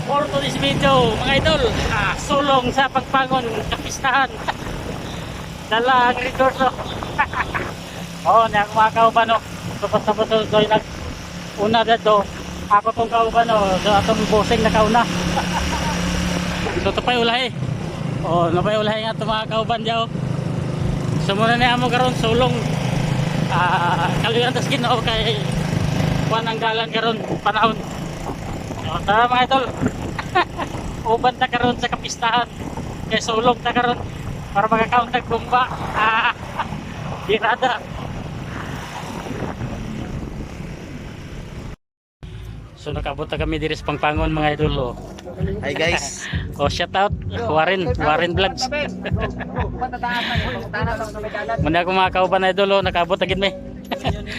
For today's video, mga idol, sulong sa pagpangon, kapistahan. Dala ang resorso. Oo, niya kumakaw ba no? Tapos so nag-una dito. Ako tong kauban no, so atong boseng na kauna. So ito pa yung ulahi. Oo, na pa yung ulahi nga ito mga kauban dyan. So muna na mo karon sulong. Kaliwan tas Ginoo kay kuan ang dalan karon panahon. So tara mga idol. Uban ta karon sa kapistahan. Kay sulong ta karon para magka-count ng bomba. Birada. So nakabot na kami diri sa Pangpangon mga idol. Hi guys. Shout out Warren Vlogs. Muna ako mga kauban idol, nakabot na gid me.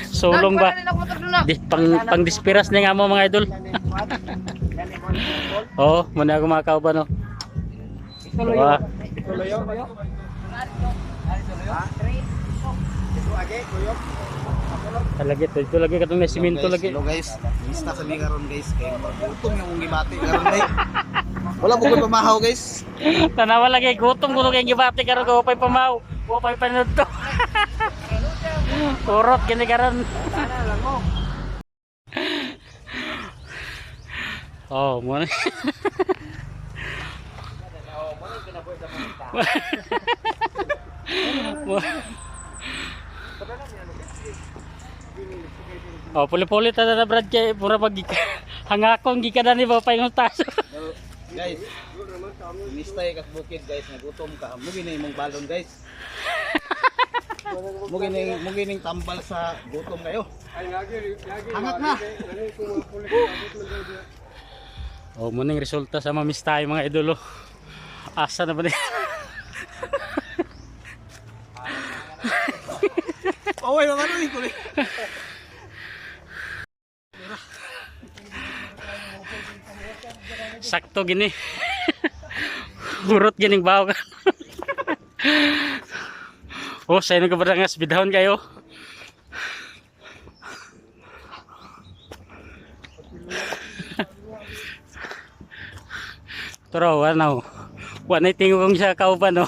Sulong ba? Pang dispiras na nga mo mga idol. Muna ako mga kauban no. Talagi ito lagi katong may simento lagi. Hello guys. Lista sa mi karon guys kay gutom yung gibati karon day. Wala po ko pamahaw guys. Tanawa lagi gutom kuno kay gibati karon ko pay pamaw. Wa pay panud to. Kurot gini karon. Mo. Puli-puli tada na Brad kay pura pag hangakong gikada ni ba paingon taso. Guys. Mistay kas bukid guys nagutom ka. Mugi na imong balon guys. Mugi ning tambal sa gutom kayo. Hangak na. Mo ning resulta sa mamistay mga idolo. Asa na ba ni? Oy naman ni kulit. Sakto gini. Hurot gining bawo ka. Sa inyo kabarangas bidahon kayo. Pero ano, wala na tingin kong siya kauban no.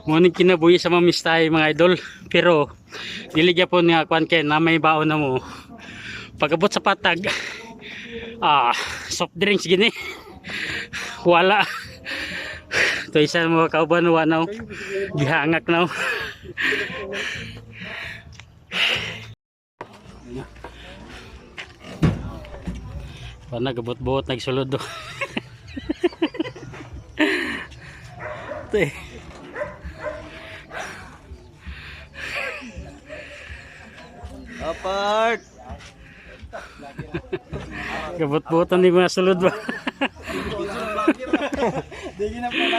Muning kinabuhi sa mamistay mga idol, pero diligya po nga kuan kay na may baon na mo. Pagabot sa patag, soft drinks gini. Wala. To isa mo kauban wanaw. Gihangak na. Pana gabot-bot nagsulod do. Apart. Gabot-botan di mga sulod ba? Di gina pala